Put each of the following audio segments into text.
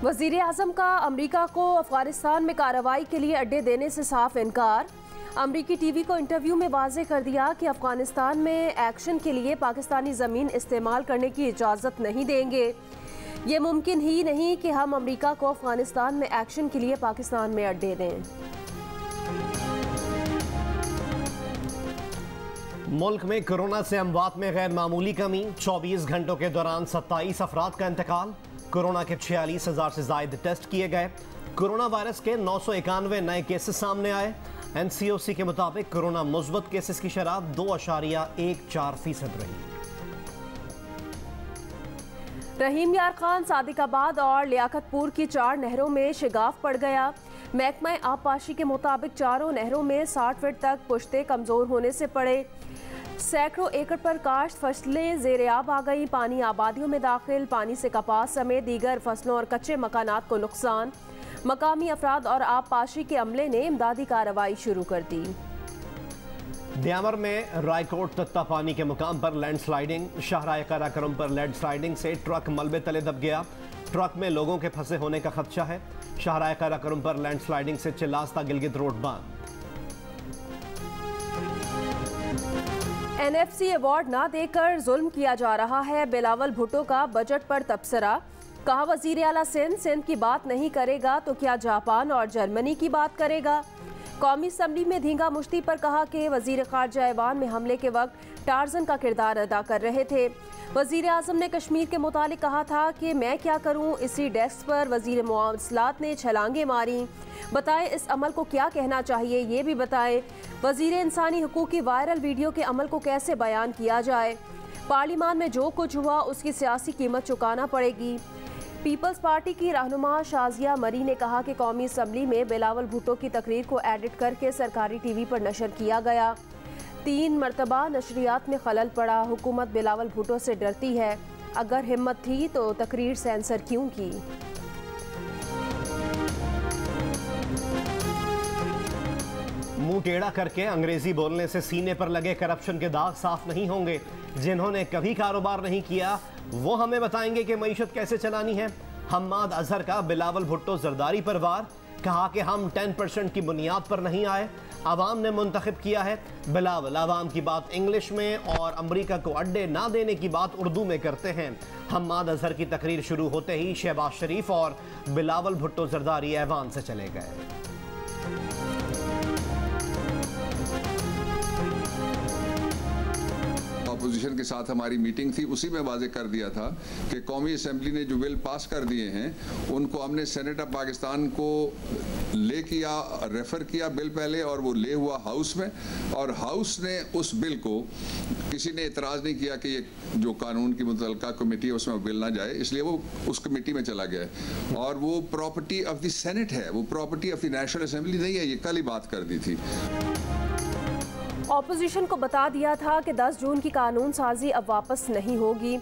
वज़ीर आज़म का अमरीका को अफगानिस्तान में कार्रवाई के लिए अड्डे देने से साफ इनकार। अमरीकी टीवी को इंटरव्यू में वाज़े कर दिया कि अफगानिस्तान में एक्शन के लिए पाकिस्तानी ज़मीन इस्तेमाल करने की इजाज़त नहीं देंगे। ये मुमकिन ही नहीं कि हम अमरीका को अफगानिस्तान में एक्शन के लिए पाकिस्तान में अड्डे दें। मुल्क में कोरोना से अमवात में गैर मामूली कमी। 24 घंटों के दौरान 27 अफराद का इंतकाल। कोरोना के 46,000 से ज्यादा टेस्ट किए गए। कोरोना वायरस के 991 नए केसेस सामने आए। NCOC के मुताबिक कोरोना मुस्बत केसेस की शरह 2.14% रही। रहीम यार खान सादिकाबाद और लियाकतपुर की 4 नहरों में शिगाफ पड़ गया। महकमा आबपाशी के मुताबिक चारों नहरों में 60 फीट तक पुश्ते कमजोर होने से पड़े। सैकड़ों एकड़ पर काश्त फसलें ज़ेर-ए-आब आ गई। पानी आबादियों में दाखिल। पानी से कपास समेत दीगर फसलों और कच्चे मकानात को नुकसान। मकामी अफराद और आबपाशी के अमले ने इमदादी कार्रवाई शुरू कर दी। दियामर में रायकोट तत्तापानी के मुकाम पर लैंडस्लाइडिंग। शाहराह काराकोरम पर लैंडस्लाइडिंग से ट्रक मलबे तले दब गया। ट्रक में लोगों के फंसे होने का खदशा है। शाहराह काराकोरम पर लैंडस्लाइडिंग से चिल्लास्ता गिलगित रोड बंद। NFC अवार्ड ना देकर जुल्म किया जा रहा है। बिलावल भुट्टो का बजट पर तबसरा। कहा वजीर आला सिंध की बात नहीं करेगा तो क्या जापान और जर्मनी की बात करेगा। कौमी असम्बली में धींगा मुश्ती पर कहा कि वजीर खारजा ऐवान में हमले के वक्त टार्जन का किरदार अदा कर रहे थे। वजीर आज़म ने कश्मीर के मुतालिक कहा था कि मैं क्या करूं। इसी डेस्क पर वजीर मुआवसलात ने छलांगे मारी। बताएं इस अमल को क्या कहना चाहिए, ये भी बताएं। वजीर इंसानी हुकूक की वायरल वीडियो के अमल को कैसे बयान किया जाए। पार्लिमान में जो कुछ हुआ उसकी सियासी कीमत चुकाना पड़ेगी। पीपल्स पार्टी की रहनुमा शाजिया मरी ने कहा कि कौमी असम्बली में बिलावल भुट्टो की तकरीर को एडिट करके सरकारी टीवी पर नशर किया गया। 3 मरतबा नशरियात में खलल पड़ा। हुकूमत बिलावल भुट्टो से डरती है। अगर हिम्मत थी तो तकरीर सेंसर क्यों की। मुंह टेढ़ा करके अंग्रेजी बोलने से सीने पर लगे करप्शन के दाग साफ नहीं होंगे। जिन्होंने कभी कारोबार नहीं किया वो हमें बताएंगे कि मईशत कैसे चलानी है। हम्माद अजहर का बिलावल भुट्टो जरदारी पर वार। कहा कि हम 10% की बुनियाद पर नहीं आए, आवाम ने मुंतखब किया है। बिलावल आवाम की बात इंग्लिश में और अमरीका को अड्डे ना देने की बात उर्दू में करते हैं। हम्माद अजहर की तकरीर शुरू होते ही शहबाज शरीफ और बिलावल भुट्टो जरदारी ऐवान से चले गए। अपोजिशन के साथ हमारी मीटिंग थी, उसी में वाजे कर दिया था कि कौमी असम्बली ने जो बिल पास कर दिए हैं उनको हमने सेनेट ऑफ पाकिस्तान को ले किया, रेफर किया बिल पहले, और वो ले हुआ हाउस में, और हाउस ने उस बिल को किसी ने इतराज़ नहीं किया कि ये जो कानून की मुतल्लिका कमेटी है उसमें बिल ना जाए, इसलिए वो उस कमेटी में चला गया है। और वो प्रॉपर्टी ऑफ द सेनेट है, वो property of the national assembly नहीं है। ये कल ही बात कर दी थी। ऑपोजिशन को बता दिया था कि 10 जून की कानून साजी अब वापस नहीं होगी।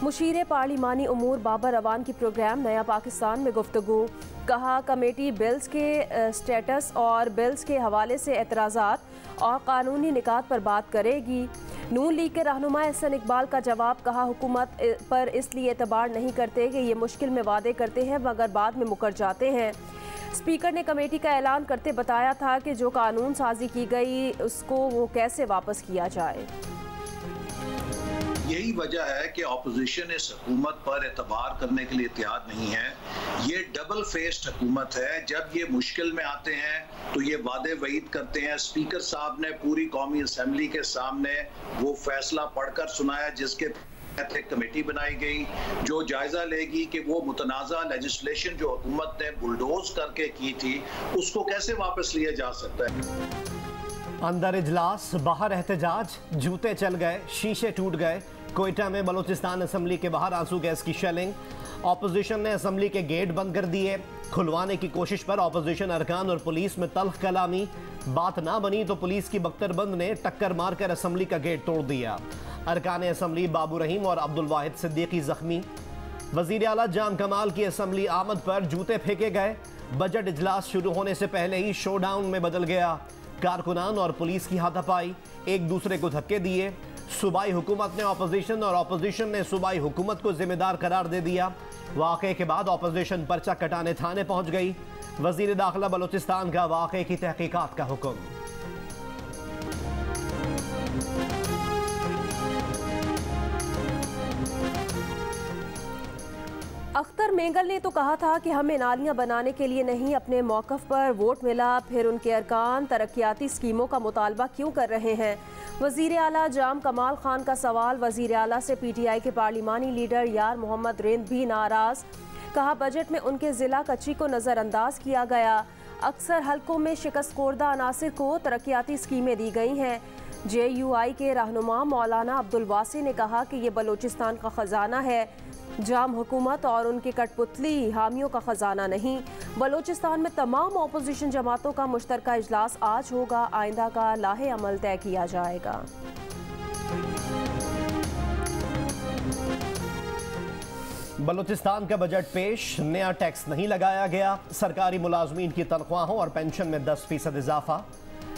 मुशीर पार्लिमानी उमूर बाबर अवान की प्रोग्राम नया पाकिस्तान में गुफ्तगू। कहा कमेटी बिल्स के स्टेटस और बिल्स के हवाले से एतराज़ात और कानूनी निकात पर बात करेगी। नून लीग के रहनुमा एहसन इकबाल का जवाब। कहा हुकूमत पर इसलिए एतबार नहीं करते कि ये मुश्किल में वादे करते हैं मगर बाद में मुकर जाते हैं। स्पीकर ने कमेटी का ऐलान करते बताया था कि जो कानून साजी की गई उसको वो कैसे वापस किया जाए। यही वजह है कि ऑपोजिशन इस हुकूमत पर एतबार करने के लिए तैयार नहीं है। ये डबल फेस्ड हुकूमत है। जब ये मुश्किल में आते हैं तो ये वादे वईद करते हैं। स्पीकर साहब ने पूरी कौमी असम्बली के सामने वो फैसला पढ़कर सुनाया जिसके एक कमेटी बनाई गई जो जायजा लेगी कि वो मुतनाज़ा लेजिस्लेशन जो हुकूमत ने बुलडोज करके की थी उसको कैसे वापस लिया जा सकता है। अंदर इजलास बाहर एहतजाज। जूते चल गए, शीशे टूट गए। कोयटा में बलूचिस्तान असम्बली के बाहर आंसू गैस की शेलिंग। ऑपोजिशन ने असम्बली के गेट बंद कर दिए। खुलवाने की कोशिश पर ऑपोजिशन अरकान और पुलिस में तल्ख कलामी। बात ना बनी तो पुलिस की बख्तरबंद ने टक्कर मारकर असम्बली का गेट तोड़ दिया। अरकान असम्बली बाबू रहीम और अब्दुल वाहिद सिद्दीकी जख्मी। वजीर आला जाम कमाल की असम्बली आमद पर जूते फेंके गए। बजट इजलास शुरू होने से पहले ही शोडाउन में बदल गया। कारकुनान और पुलिस की हाथापाई, एक दूसरे को धक्के दिए। सूबाई हुकूमत ने अपोजिशन और अपोजिशन ने सूबाई हुकूमत को जिम्मेदार करार दे दिया। वाक़े के बाद अपोजिशन पर्चा कटाने थाने पहुंच गई। वजीर दाखिला बलूचिस्तान का वाक़े की तहकीकात का हुक्म। अख्तर मेंगल ने तो कहा था कि हमें नालियां बनाने के लिए नहीं, अपने मौक़िफ़ पर वोट मिला, फिर उनके अरकान तरक्याती स्कीमों का मुतालबा क्यों कर रहे हैं। वज़ीर आला जाम कमाल खान का सवाल। वज़ीर आला से PTI के पार्लिमानी लीडर यार मोहम्मद रिंद भी नाराज़। कहा बजट में उनके ज़िला कच्ची को नज़रअंदाज किया गया। अक्सर हलकों में शिकस्त खोर्दा अनासिर को तरक्याती स्कीमें दी गई हैं। JUI के रहनुमा मौलाना अब्दुल वासी ने कहा कि ये बलूचिस्तान का ख़जाना है, जाम हुकूमत और उनके कठपुतली हामियों का ख़जाना नहीं। बलूचिस्तान में तमाम अपोजिशन जमातों का मुश्तरका इजलास आज होगा। आइंदा का लाहे अमल तय किया जाएगा। बलूचिस्तान का बजट पेश। नया टैक्स नहीं लगाया गया। सरकारी मुलाजमीन की तनख्वाहों और पेंशन में 10% इजाफा।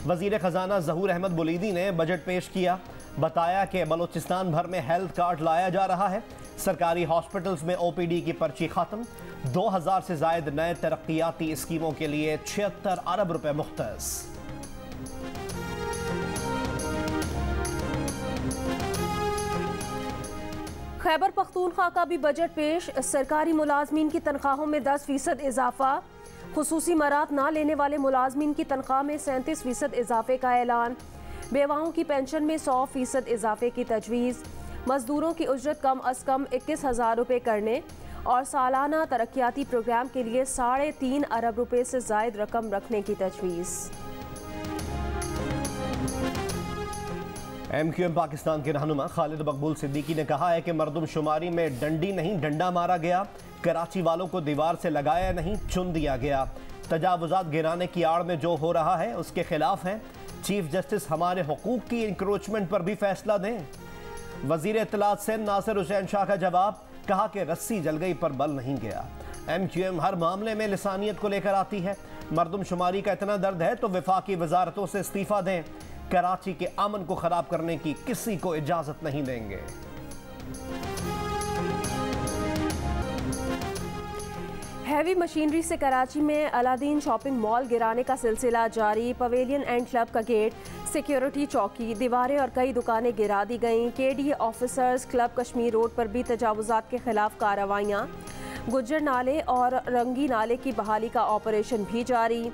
वजीर खजाना ज़हूर अहमद बुलीदी ने बजट पेश किया। बताया कि बलूचिस्तान भर में हेल्थ कार्ड लाया जा रहा है। सरकारी हॉस्पिटल्स में OPD की पर्ची खत्म। 2000 से जायद नए तरक्याती स्कीमों के लिए 76 अरब रुपए मुख्तस। खैबर पख्तूनख्वा का भी बजट पेश। सरकारी मुलाजमीन की तनख्वाहों में 10% इजाफा। खुसूसी मरात ना लेने वाले मुलाजमीन की तनख्वाह में 37% इजाफे का ऐलान। बेवाओं की पेंशन में 100% इजाफे की तजवीज़। मजदूरों की उजरत कम अज़ कम 21,000 रुपये करने और सालाना तरक्याती प्रोग्राम के लिए 3.5 अरब रुपये से जायद रकम रखने की तजवीज़। MQM पाकिस्तान के रहनुमा खालिद मकबूल सिद्दीकी ने कहा है कि मरदमशुमारी में डंडी नहीं डंडा मारा गया। कराची वालों को दीवार से लगाया नहीं, चुन दिया गया। तजावुजात गिराने की आड़ में जो हो रहा है उसके खिलाफ है। चीफ जस्टिस हमारे हुकूक की इंक्रोचमेंट पर भी फैसला दें। वजीर इत्तलात सिंध नासिर हुसैन शाह का जवाब। कहा कि रस्सी जल गई पर बल नहीं गया। MQM हर मामले में लिसानियत को लेकर आती है। मरदमशुमारी का इतना दर्द है तो वफाकी वजारतों से इस्तीफा दें। कराची के अमन को खराब करने की किसी को इजाजत नहीं देंगे। हैवी मशीनरी से कराची में अलादीन शॉपिंग मॉल गिराने का सिलसिला जारी। पवेलियन एंड क्लब का गेट, सिक्योरिटी चौकी, दीवारें और कई दुकानें गिरा दी गईं। KDA officers club Kashmir road पर भी तजावुजात के खिलाफ कार्रवाइयाँ। गुज्जर नाले और रंगी नाले की बहाली का ऑपरेशन भी जारी।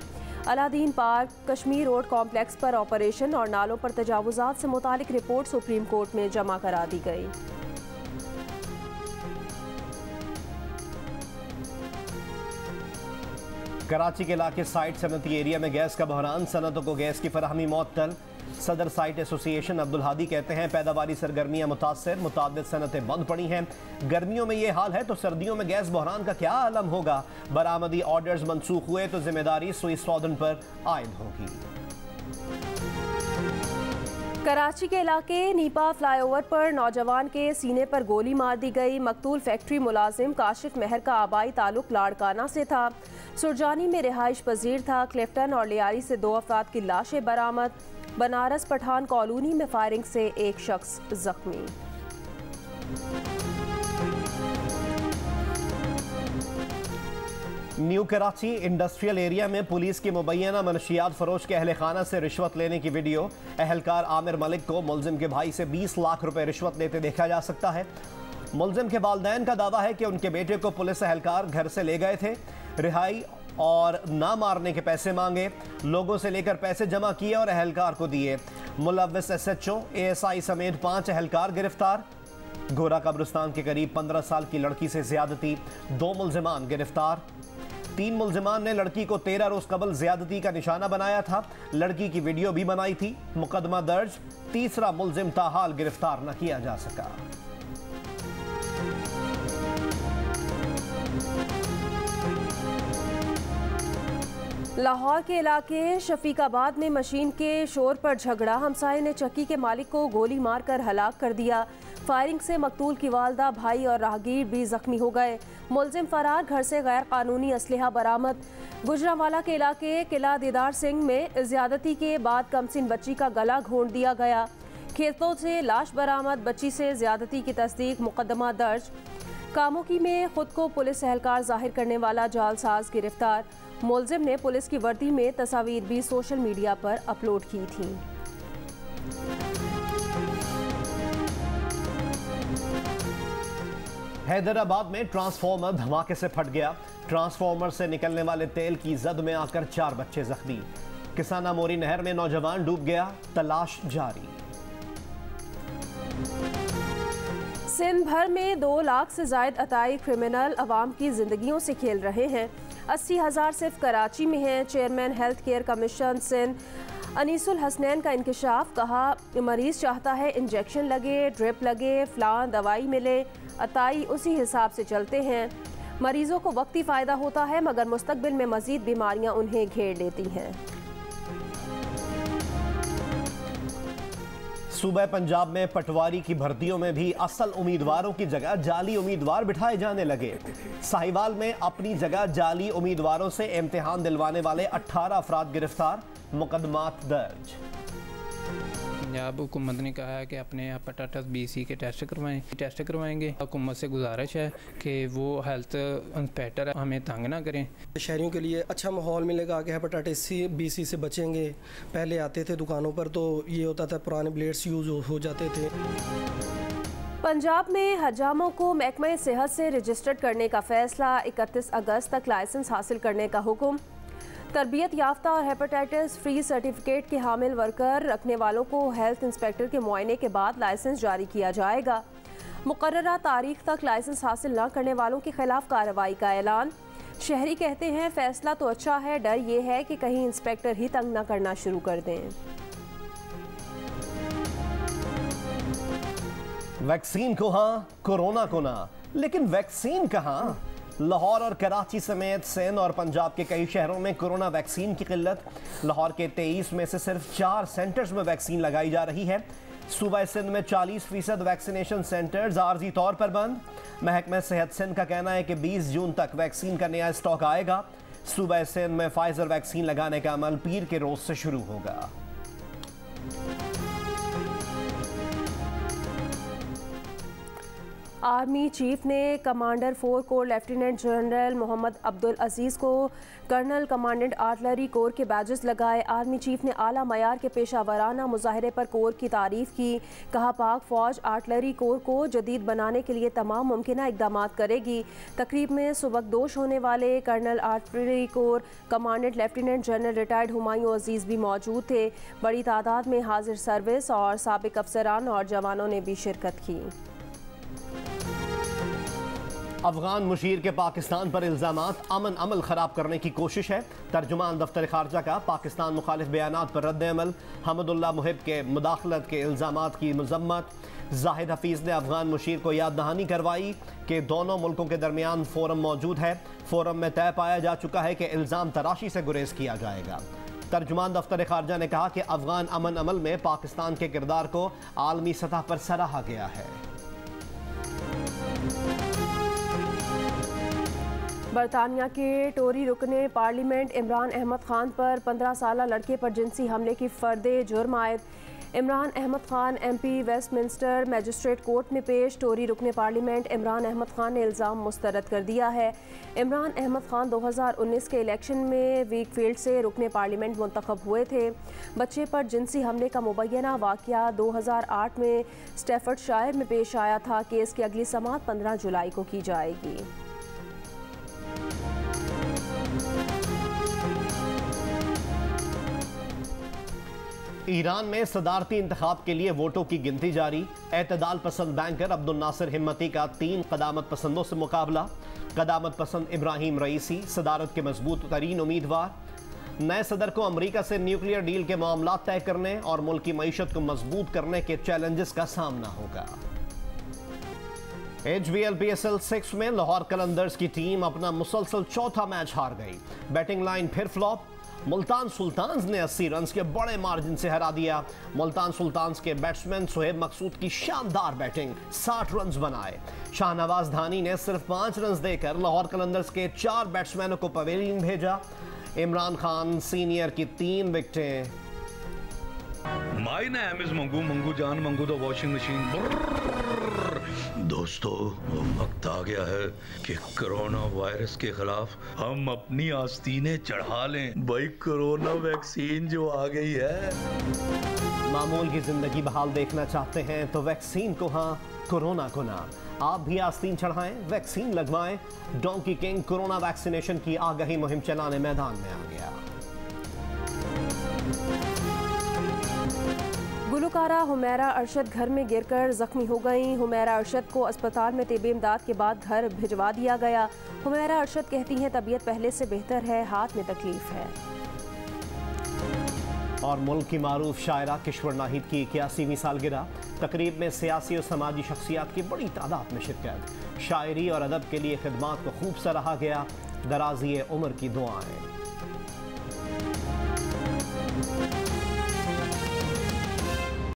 Aladdin park, Kashmir road complex पर ऑपरेशन और नालों पर तजावुजात से मुतालिक रिपोर्ट सुप्रीम कोर्ट में जमा करा दी गई। कराची के इलाके साइट सनती एरिया में गैस का बहरान। सनतों को गैस की फराहमी मअतल। सदर साइट एसोसिएशन अब्दुल हादी कहते हैं पैदावारी सरगर्मियां मुतासर, मुताबिद सनतें बंद पड़ी हैं। गर्मियों में ये हाल है तो सर्दियों में गैस बहरान का क्या आलम होगा। बरामदी ऑर्डर्स मनसूख हुए तो जिम्मेदारी स्विस सौदन पर आयद होगी। कराची के इलाके नीपा फ्लाईओवर पर नौजवान के सीने पर गोली मार दी गई। मकतूल फैक्ट्री मुलाजिम काशिफ मेहर का आबाई ताल्लुक लाड़काना से था। सुरजानी में रिहाइश पजीर था। क्लिफ्टन और लियारी से 2 अफराद की लाशें बरामद। बनारस पठान कॉलोनी में फायरिंग से एक शख्स जख्मी। न्यू कराची इंडस्ट्रियल एरिया में पुलिस की मुबैना मनशियात फरोश के अहल खाना से रिश्वत लेने की वीडियो। अहलकार आमिर मलिक को मुलजिम के भाई से 20 लाख रुपए रिश्वत लेते देखा जा सकता है। मुलजिम के वालिदैन का दावा है कि उनके बेटे को पुलिस अहलकार घर से ले गए थे, रिहाई और ना मारने के पैसे मांगे, लोगों से लेकर पैसे जमा किए और अहलकार को दिए। मुलव्विस SHO ASI समेत 5 अहलकार गिरफ्तार। गोरा कब्रिस्तान के करीब 15 साल की लड़की से ज्यादती, 2 मुलजिमान गिरफ्तार। 3 मुलजिमान ने लड़की को 13 रोज कबल ज्यादती का निशाना बनाया था। लड़की की वीडियो भी बनाई थी। मुकदमा दर्ज। तीसरा मुलजिम ताहाल गिरफ्तार न किया जा सका। लाहौर के इलाके शफीकाबाद में मशीन के शोर पर झगड़ा। हमसाये ने चक्की के मालिक को गोली मारकर हलाक कर दिया। फायरिंग से मकतूल की वालदा, भाई और राहगीर भी जख्मी हो गए। मुलजिम फरार। घर से गैर कानूनी असलहा बरामद। गुजरांवाला के इलाके किला दीदार सिंह में ज्यादती के बाद कमसिन बच्ची का गला घोंट दिया गया। खेतों से लाश बरामद, बच्ची से ज्यादती की तस्दीक, मुकदमा दर्ज। कामोकी में खुद को पुलिस एहलकार जाहिर करने वाला जालसाज गिरफ्तार। मुलजिम ने पुलिस की वर्दी में तस्वीर भी सोशल मीडिया पर अपलोड की थी। हैदराबाद में ट्रांसफार्मर धमाके से फट गया। ट्रांसफार्मर से निकलने वाले तेल की जद में आकर 4 बच्चे जख्मी। किसाना मोरी नहर में नौजवान डूब गया, तलाश जारी। सिंध भर में 2 लाख से जायद अताई क्रिमिनल अवाम की जिंदगियों से खेल रहे हैं। 80,000 सिर्फ कराची में हैं। Chairman health care commission Sindh Anisul Hasnain का इंकशाफ। कहा, मरीज चाहता है इंजेक्शन लगे, ड्रिप लगे, फलां दवाई मिले, अताई उसी हिसाब से चलते हैं। मरीजों को वक्ती फ़ायदा होता है मगर मुस्तकबिल में मज़ीद बीमारियां उन्हें घेर लेती हैं। सूबे पंजाब में पटवारी की भर्तियों में भी असल उम्मीदवारों की जगह जाली उम्मीदवार बिठाए जाने लगे। साहिवाल में अपनी जगह जाली उम्मीदवारों से इम्तिहान दिलवाने वाले 18 अफराद गिरफ्तार, मुकदमात दर्ज। पंजाब हुकूमत ने कहा है कि अपने हेपेटाइटिस BC के टेस्ट करवाएंगे। हुकूमत से गुजारिश है कि वो हेल्थ इंस्पेक्टर हमें तंग ना करें। शहरियों के लिए अच्छा माहौल मिलेगा कि हेपेटाइटिस BC से बचेंगे। पहले आते थे दुकानों पर तो ये होता था पुराने ब्लेड्स यूज़ हो जाते थे। पंजाब में हजामों को महकमा सेहत से रजिस्टर्ड करने का फैसला। 31 अगस्त तक लाइसेंस हासिल करने का हुक्म। तरबियत याफ्ता और हेपेटाइटिस फ्री सर्टिफिकेट के हामिल वर्कर रखने वालों को हेल्थ इंस्पेक्टर के मुआयने के बाद लाइसेंस जारी किया जाएगा। मुकर्ररा तारीख तक लाइसेंस हासिल न करने वालों के खिलाफ कार्रवाई का ऐलान। शहरी कहते हैं फैसला तो अच्छा है, डर ये है कि कहीं इंस्पेक्टर ही तंग न करना शुरू कर दें। वैक्सीन को हाँ, कोरोना को ना, लेकिन वैक्सीन कहाँ? लाहौर और कराची समेत सिंध और पंजाब के कई शहरों में कोरोना वैक्सीन की किल्लत। लाहौर के 23 में से सिर्फ 4 सेंटर्स में वैक्सीन लगाई जा रही है। सूबा सिंध में 40% वैक्सीनेशन सेंटर्स आर्जी तौर पर बंद। महकमा सेहत सिंध का कहना है कि 20 जून तक वैक्सीन का नया स्टॉक आएगा। सूबा सिंध में फाइजर वैक्सीन लगाने का अमल पीर के रोज से शुरू होगा। आर्मी चीफ ने commander 4 corps lieutenant general Mohammad Abdul Aziz को कर्नल कमांडेंट आर्टलरी कोर के बैजेस लगाए। आर्मी चीफ ने आला मयार के पेशा वराना मुजाहरे पर कोर की तारीफ की। कहा, पाक फौज आर्टलरी कोर को जदीद बनाने के लिए तमाम मुमकिन इकदाम करेगी। तकरीब में सुबकदोश होने वाले colonel artillery corps commandant lieutenant general retired Humayun Aziz भी मौजूद थे। बड़ी तादाद में हाजिर सर्विस और साबिक अफसरान और जवानों ने भी शिरकत की। अफगान मुशीर के पाकिस्तान पर इल्जामात, अमन अमल खराब करने की कोशिश है। तर्जुमान दफ्तर खारजा का पाकिस्तान मुखालिफ बयानात पर रद्द अमल। हमदुल्ला मुहिब के मुदाखलत के इल्जामात की मजम्मत। जाहिद हफीज़ ने अफगान मुशीर को याद दहानी करवाई कि दोनों मुल्कों के दरमियान फोरम मौजूद है। फोरम में तय पाया जा चुका है कि इल्ज़ाम तराशी से गुरेज किया जाएगा। तर्जुमान दफ्तर खारजा ने कहा कि अफगान अमन अमल में पाकिस्तान के किरदार को आलमी सतह पर सराहा गया है। बरतानिया के टोरी रुकने पार्लियामेंट इमरान अहमद खान पर 15 साला लड़के पर जिनसी हमले की फर्दे जुर्म आयद। Imran Ahmad Khan MP Westminster magistrate court में पेश। टोरी रुकने पार्लियामेंट इमरान अहमद खान ने इल्ज़ाम मुस्तरद कर दिया है। इमरान अहमद खान 2019 के इलेक्शन में वीकफील्ड से रुकने पार्लियामेंट मुंतखब हुए थे। बच्चे पर जिनसी हमले का मुबैना वाक़या 2008 में स्टैफर्डशायर में पेश आया था। केस की अगली समाअत 15 जुलाई को की जाएगी। ईरान में सदारती इंतखाब के लिए वोटों की गिनती जारी। एतदाल पसंद बैंकर अब्दुल नासिर हिम्मती का 3 कदामत पसंदों से मुकाबला। कदामत पसंद इब्राहिम रईसी सदारत के मजबूत तरीन उम्मीदवार। नए सदर को अमरीका से न्यूक्लियर डील के मामला तय करने और मुल्क की मईशत को मजबूत करने के चैलेंजेस का सामना होगा। HBL PSL 6 में लाहौर कलंदर्स की टीम अपना मुसलसल चौथा मैच हार गई। बैटिंग लाइन फिर फ्लॉप। मुल्तान सुल्तान्स ने 80 रन के बड़े मार्जिन से हरा दिया। मुल्तान सुल्तान्स के बैट्समैन सुहेब मकसूद की शानदार बैटिंग, 60 रन बनाए। शाहनवाज धानी ने सिर्फ 5 रन देकर लाहौर कलंदर्स के 4 बैट्समैनों को पवेलियन भेजा। इमरान खान सीनियर की 3 विकेटें। My name is Mangu, Mangu Jan Mangu the washing machine. दोस्तों, वक्त आ गया है कि कोरोना वायरस के खिलाफ हम अपनी आस्तीनें चढ़ा लें। भाई कोरोना वैक्सीन जो आ गई है। मामूल की जिंदगी बहाल देखना चाहते हैं तो वैक्सीन को हाँ, कोरोना को ना। आप भी आस्तीन चढ़ाएं, वैक्सीन लगवाएं। डोंकी किंग कोरोना वैक्सीनेशन की आगाही मुहिम चलाने मैदान में आ गया। गुलकारा हुमैरा अरशद घर में गिरकर जख्मी हो गईं। हुमैरा अरशद को अस्पताल में तबी इमदाद के बाद घर भिजवा दिया गया। हुमैरा अरशद कहती हैं तबीयत पहले से बेहतर है, हाथ में तकलीफ है। और मुल्क की मारूफ शायरा किश्वर नाहिद की 81वीं सालगिरह। तकरीब में सियासी और समाजी शख्सियात की बड़ी तादाद में शिरकत। शायरी और अदब के लिए खिदमात को खूब सराहा गया। दराज़ी उम्र की दुआएं।